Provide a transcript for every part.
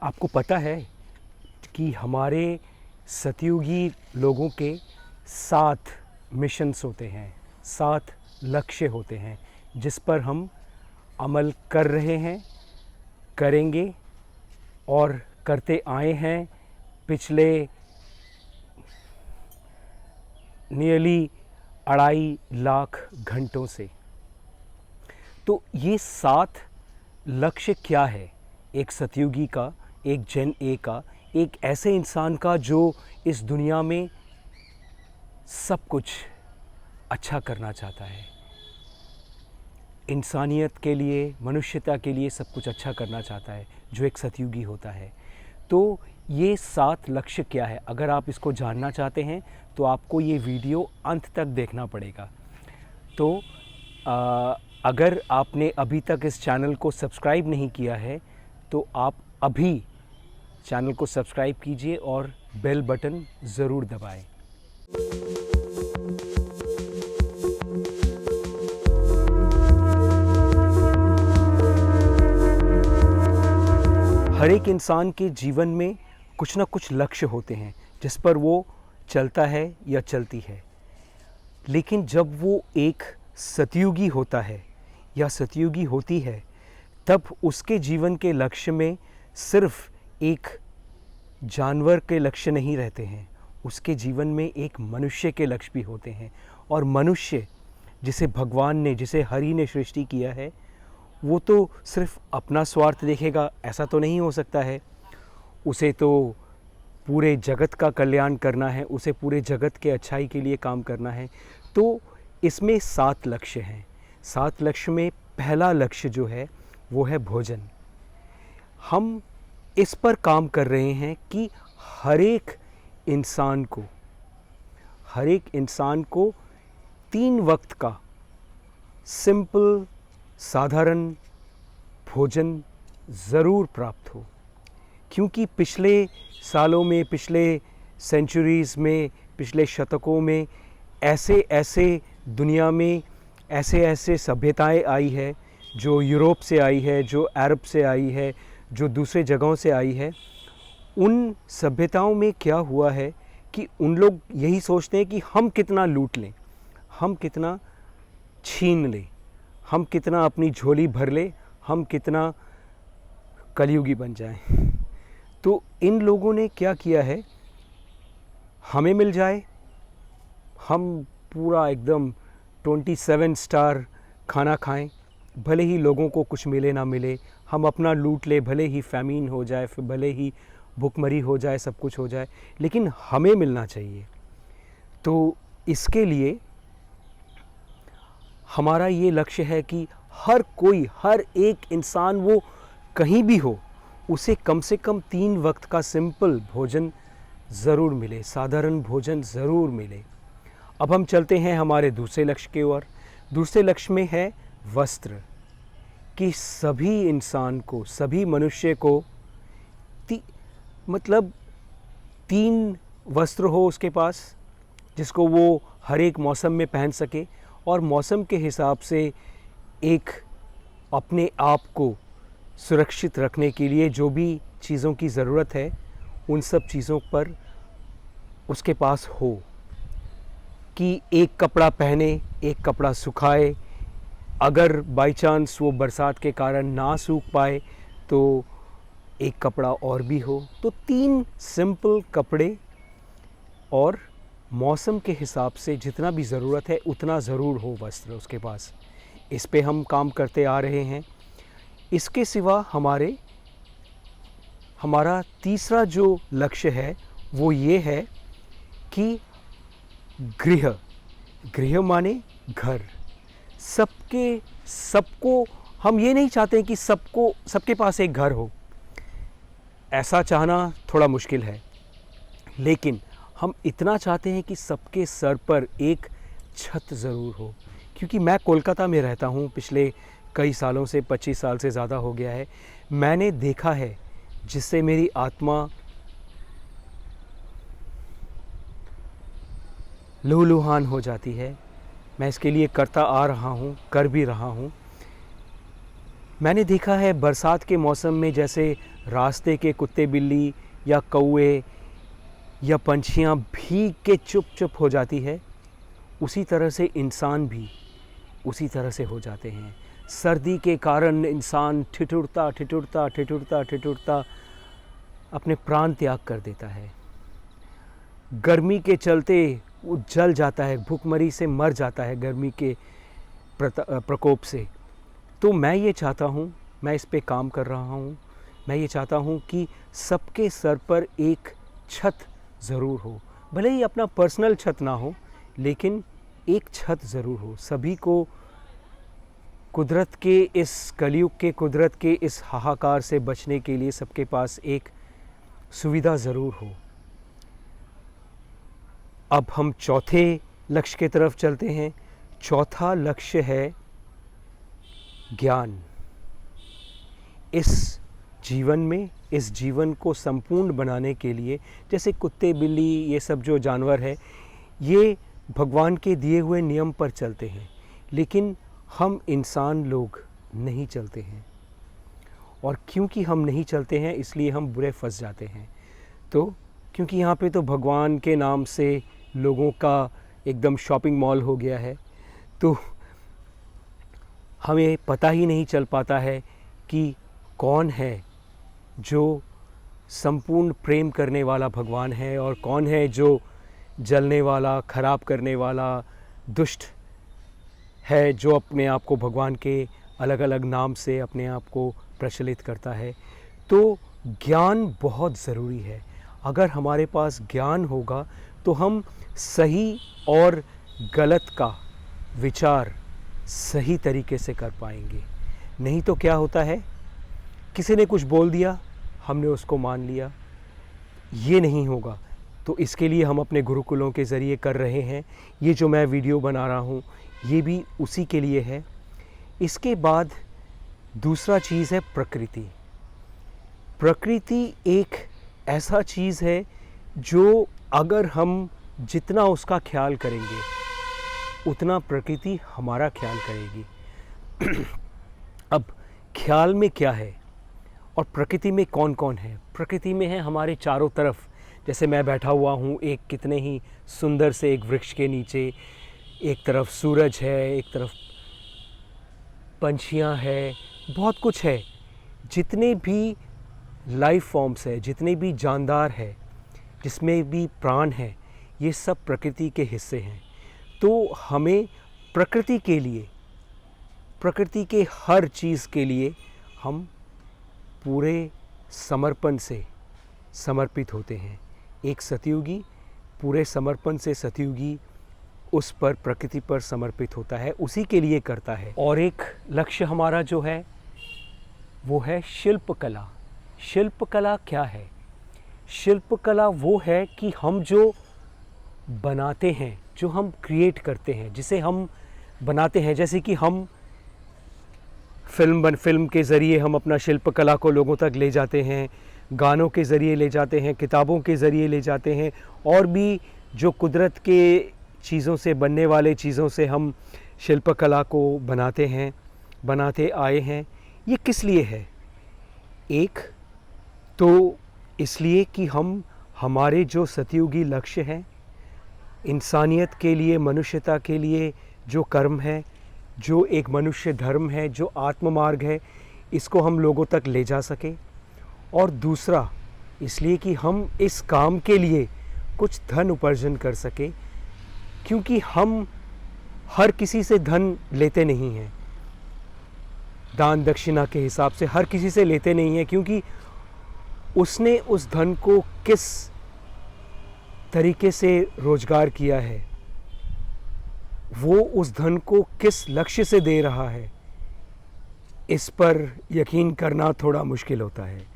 आपको पता है कि हमारे सतयुगी लोगों के 7 मिशंस होते हैं, 7 लक्ष्य होते हैं जिस पर हम अमल कर रहे हैं, करेंगे और करते आए हैं पिछले नियरली 2.5 लाख घंटों से। तो ये 7 लक्ष्य क्या है एक सतयुगी का, एक जेन ए का, एक ऐसे इंसान का जो इस दुनिया में सब कुछ अच्छा करना चाहता है, इंसानियत के लिए, मनुष्यता के लिए सब कुछ अच्छा करना चाहता है, जो एक सतयुगी होता है। तो ये 7 लक्ष्य क्या है? अगर आप इसको जानना चाहते हैं तो आपको ये वीडियो अंत तक देखना पड़ेगा। तो अगर आपने अभी तक इस चैनल को सब्सक्राइब नहीं किया है तो आप अभी चैनल को सब्सक्राइब कीजिए और बेल बटन ज़रूर दबाएं। हर एक इंसान के जीवन में कुछ ना कुछ लक्ष्य होते हैं जिस पर वो चलता है या चलती है। लेकिन जब वो एक सतयुगी होता है या सतयुगी होती है तब उसके जीवन के लक्ष्य में सिर्फ एक जानवर के लक्ष्य नहीं रहते हैं, उसके जीवन में एक मनुष्य के लक्ष्य भी होते हैं। और मनुष्य जिसे भगवान ने, जिसे हरि ने सृष्टि किया है, वो तो सिर्फ अपना स्वार्थ देखेगा ऐसा तो नहीं हो सकता है। उसे तो पूरे जगत का कल्याण करना है, उसे पूरे जगत के अच्छाई के लिए काम करना है। तो इसमें 7 लक्ष्य हैं। 7 लक्ष्य में पहला लक्ष्य जो है वो है भोजन। हम इस पर काम कर रहे हैं कि हर एक इंसान को 3 वक्त का सिंपल साधारण भोजन ज़रूर प्राप्त हो। क्योंकि पिछले सालों में, पिछले सेंचुरीज़ में, पिछले शतकों में ऐसे दुनिया में ऐसे सभ्यताएं आई है जो यूरोप से आई है, जो अरब से आई है, जो दूसरे जगहों से आई है। उन सभ्यताओं में क्या हुआ है कि उन लोग यही सोचते हैं कि हम कितना लूट लें, हम कितना छीन लें, हम कितना अपनी झोली भर लें, हम कितना कलयुगी बन जाएं। तो इन लोगों ने क्या किया है, हमें मिल जाए, हम पूरा एकदम 27 स्टार खाना खाएं, भले ही लोगों को कुछ मिले ना मिले, हम अपना लूट ले, भले ही फैमीन हो जाए, फिर भले ही भुखमरी हो जाए, सब कुछ हो जाए, लेकिन हमें मिलना चाहिए। तो इसके लिए हमारा ये लक्ष्य है कि हर कोई, हर एक इंसान, वो कहीं भी हो, उसे कम से कम 3 वक्त का सिंपल भोजन ज़रूर मिले, साधारण भोजन ज़रूर मिले। अब हम चलते हैं हमारे दूसरे लक्ष्य की ओर। दूसरे लक्ष्य में है वस्त्र, कि सभी इंसान को, सभी मनुष्य को मतलब 3 वस्त्र हो उसके पास, जिसको वो हर एक मौसम में पहन सके और मौसम के हिसाब से एक अपने आप को सुरक्षित रखने के लिए जो भी चीज़ों की ज़रूरत है उन सब चीज़ों पर उसके पास हो, कि एक कपड़ा पहने, एक कपड़ा सुखाए, अगर बाई चांस वो बरसात के कारण ना सूख पाए तो एक कपड़ा और भी हो। तो 3 सिंपल कपड़े और मौसम के हिसाब से जितना भी ज़रूरत है उतना ज़रूर हो वस्त्र उसके पास। इस पे हम काम करते आ रहे हैं। इसके सिवा हमारा तीसरा जो लक्ष्य है वो ये है कि गृह माने घर। सबको हम ये नहीं चाहते कि सबके पास एक घर हो, ऐसा चाहना थोड़ा मुश्किल है, लेकिन हम इतना चाहते हैं कि सबके सर पर एक छत ज़रूर हो। क्योंकि मैं कोलकाता में रहता हूँ पिछले कई सालों से, 25 साल से ज़्यादा हो गया है। मैंने देखा है, जिससे मेरी आत्मा लहूलुहान हो जाती है। मैं इसके लिए करता आ रहा हूँ, कर भी रहा हूँ, मैंने देखा है बरसात के मौसम में जैसे रास्ते के कुत्ते बिल्ली या कौए या पंछियाँ भीग के चुप चुप हो जाती है, उसी तरह से इंसान भी उसी तरह से हो जाते हैं। सर्दी के कारण इंसान ठिठुरता ठिठुरता ठिठुरता ठिठुरता अपने प्राण त्याग कर देता है। गर्मी के चलते वो जल जाता है, भूखमरी से मर जाता है गर्मी के प्रकोप से। तो मैं ये चाहता हूँ, मैं इस पे काम कर रहा हूँ, मैं ये चाहता हूँ कि सबके सर पर एक छत ज़रूर हो, भले ही अपना पर्सनल छत ना हो, लेकिन एक छत ज़रूर हो। सभी को कुदरत के इस कलयुग के कुदरत के इस हाहाकार से बचने के लिए सबके पास एक सुविधा ज़रूर हो। अब हम चौथे लक्ष्य की तरफ चलते हैं। चौथा लक्ष्य है ज्ञान। इस जीवन में, इस जीवन को संपूर्ण बनाने के लिए, जैसे कुत्ते बिल्ली ये सब जो जानवर है, ये भगवान के दिए हुए नियम पर चलते हैं, लेकिन हम इंसान लोग नहीं चलते हैं। और क्योंकि हम नहीं चलते हैं इसलिए हम बुरे फंस जाते हैं। तो क्योंकि यहाँ पे तो भगवान के नाम से लोगों का एकदम शॉपिंग मॉल हो गया है, तो हमें पता ही नहीं चल पाता है कि कौन है जो संपूर्ण प्रेम करने वाला भगवान है और कौन है जो जलने वाला, खराब करने वाला दुष्ट है, जो अपने आप को भगवान के अलग अलग नाम से अपने आप को प्रचलित करता है। तो ज्ञान बहुत ज़रूरी है। अगर हमारे पास ज्ञान होगा तो हम सही और गलत का विचार सही तरीके से कर पाएंगे। नहीं तो क्या होता है, किसी ने कुछ बोल दिया, हमने उसको मान लिया, ये नहीं होगा। तो इसके लिए हम अपने गुरुकुलों के ज़रिए कर रहे हैं। ये जो मैं वीडियो बना रहा हूँ ये भी उसी के लिए है। इसके बाद दूसरा चीज़ है प्रकृति। प्रकृति एक ऐसा चीज़ है जो अगर हम जितना उसका ख्याल करेंगे उतना प्रकृति हमारा ख्याल करेगी। अब ख्याल में क्या है और प्रकृति में कौन कौन है? प्रकृति में है हमारे चारों तरफ, जैसे मैं बैठा हुआ हूँ एक कितने ही सुंदर से एक वृक्ष के नीचे, एक तरफ सूरज है, एक तरफ पंछियाँ हैं, बहुत कुछ है। जितने भी लाइफ फॉर्म्स है, जितने भी जानदार है, जिसमें भी प्राण है, ये सब प्रकृति के हिस्से हैं। तो हमें प्रकृति के लिए, प्रकृति के हर चीज़ के लिए हम पूरे समर्पण से समर्पित होते हैं। एक सतयुगी पूरे समर्पण से, सतयुगी उस पर, प्रकृति पर समर्पित होता है, उसी के लिए करता है। और एक लक्ष्य हमारा जो है वो है शिल्पकला। शिल्पकला क्या है? शिल्पकला वो है कि हम जो बनाते हैं, जो हम क्रिएट करते हैं, जिसे हम बनाते हैं, जैसे कि हम फिल्म के ज़रिए हम अपना शिल्पकला को लोगों तक ले जाते हैं, गानों के ज़रिए ले जाते हैं, किताबों के ज़रिए ले जाते हैं, और भी जो कुदरत के चीज़ों से बनने वाले चीज़ों से हम शिल्पकला को बनाते हैं, बनाते आए हैं। ये किस लिए है? एक तो इसलिए कि हम हमारे जो सतयुगी लक्ष्य हैं, इंसानियत के लिए, मनुष्यता के लिए जो कर्म है, जो एक मनुष्य धर्म है, जो आत्म मार्ग है, इसको हम लोगों तक ले जा सके। और दूसरा इसलिए कि हम इस काम के लिए कुछ धन उपार्जन कर सके, क्योंकि हम हर किसी से धन लेते नहीं हैं, दान दक्षिणा के हिसाब से हर किसी से लेते नहीं हैं, क्योंकि उसने उस धन को किस तरीके से रोजगार किया है, वो उस धन को किस लक्ष्य से दे रहा है, इस पर यकीन करना थोड़ा मुश्किल होता है।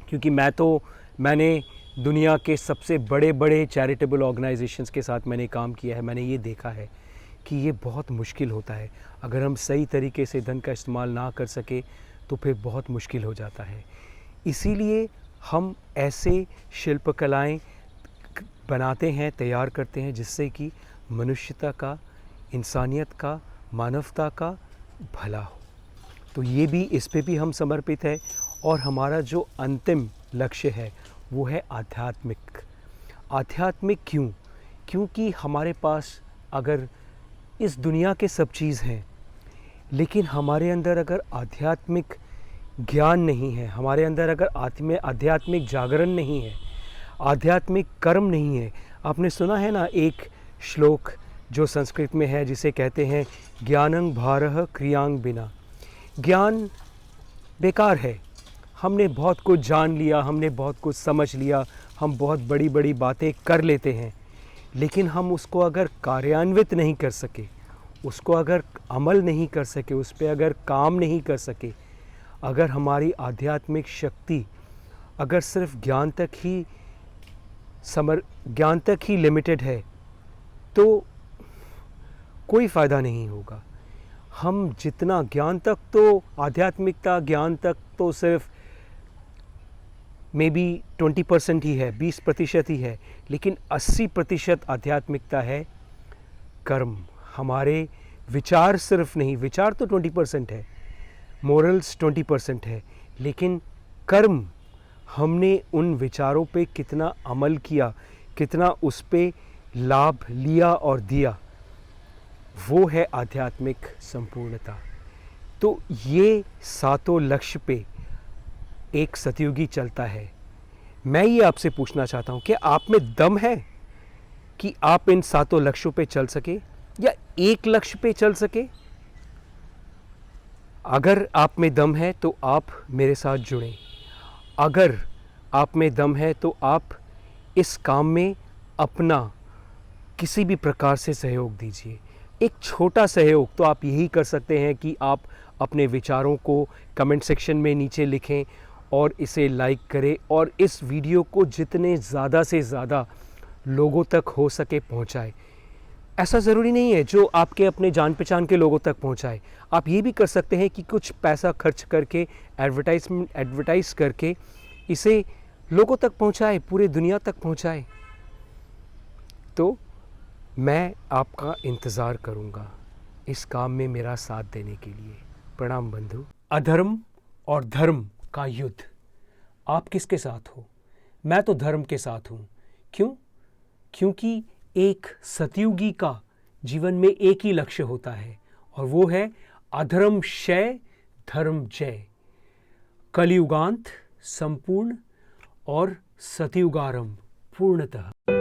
क्योंकि मैंने दुनिया के सबसे बड़े बड़े चैरिटेबल ऑर्गेनाइजेशंस के साथ मैंने काम किया है। मैंने ये देखा है कि ये बहुत मुश्किल होता है। अगर हम सही तरीके से धन का इस्तेमाल ना कर सके तो फिर बहुत मुश्किल हो जाता है। इसीलिए हम ऐसे शिल्पकलाएं बनाते हैं, तैयार करते हैं, जिससे कि मनुष्यता का, इंसानियत का, मानवता का भला हो। तो ये भी, इस पे भी हम समर्पित है। और हमारा जो अंतिम लक्ष्य है वो है आध्यात्मिक। आध्यात्मिक क्यों? क्योंकि हमारे पास अगर इस दुनिया के सब चीज़ हैं, लेकिन हमारे अंदर अगर आध्यात्मिक ज्ञान नहीं है, हमारे अंदर अगर आध्यात्मिक जागरण नहीं है, आध्यात्मिक कर्म नहीं है। आपने सुना है ना एक श्लोक जो संस्कृत में है, जिसे कहते हैं ज्ञानं भारः क्रियांग बिना। ज्ञान बेकार है। हमने बहुत कुछ जान लिया, हमने बहुत कुछ समझ लिया, हम बहुत बड़ी बड़ी बातें कर लेते हैं, लेकिन हम उसको अगर कार्यान्वित नहीं कर सके, उसको अगर अमल नहीं कर सके, उस पर अगर काम नहीं कर सके, अगर हमारी आध्यात्मिक शक्ति अगर सिर्फ ज्ञान तक ही लिमिटेड है, तो कोई फ़ायदा नहीं होगा। हम जितना ज्ञान तक, तो आध्यात्मिकता ज्ञान तक तो सिर्फ मे बी 20% ही है, 20% ही है, लेकिन 80% आध्यात्मिकता है कर्म। हमारे विचार सिर्फ नहीं, विचार तो 20% है, मोरल्स 20% है, लेकिन कर्म, हमने उन विचारों पे कितना अमल किया, कितना उस पे लाभ लिया और दिया, वो है आध्यात्मिक संपूर्णता। तो ये सातों लक्ष्य पे एक सतयुगी चलता है। मैं ये आपसे पूछना चाहता हूँ कि आप में दम है कि आप इन सातों लक्ष्यों पे चल सके, या एक लक्ष्य पे चल सके? अगर आप में दम है तो आप मेरे साथ जुड़ें। अगर आप में दम है तो आप इस काम में अपना किसी भी प्रकार से सहयोग दीजिए। एक छोटा सहयोग तो आप यही कर सकते हैं कि आप अपने विचारों को कमेंट सेक्शन में नीचे लिखें और इसे लाइक करें, और इस वीडियो को जितने ज़्यादा से ज़्यादा लोगों तक हो सके पहुंचाएं। ऐसा ज़रूरी नहीं है जो आपके अपने जान पहचान के लोगों तक पहुंचाए। आप ये भी कर सकते हैं कि कुछ पैसा खर्च करके, एडवर्टाइज़ करके इसे लोगों तक पहुंचाए, पूरे दुनिया तक पहुंचाए। तो मैं आपका इंतज़ार करूंगा इस काम में मेरा साथ देने के लिए। प्रणाम बंधु। अधर्म और धर्म का युद्ध, आप किसके साथ हो? मैं तो धर्म के साथ हूँ। क्यों? क्योंकि एक सतयुगी का जीवन में एक ही लक्ष्य होता है, और वो है अधर्म क्षय, धर्म जय। कलयुगांत संपूर्ण और सतयुगारंभ पूर्णतः।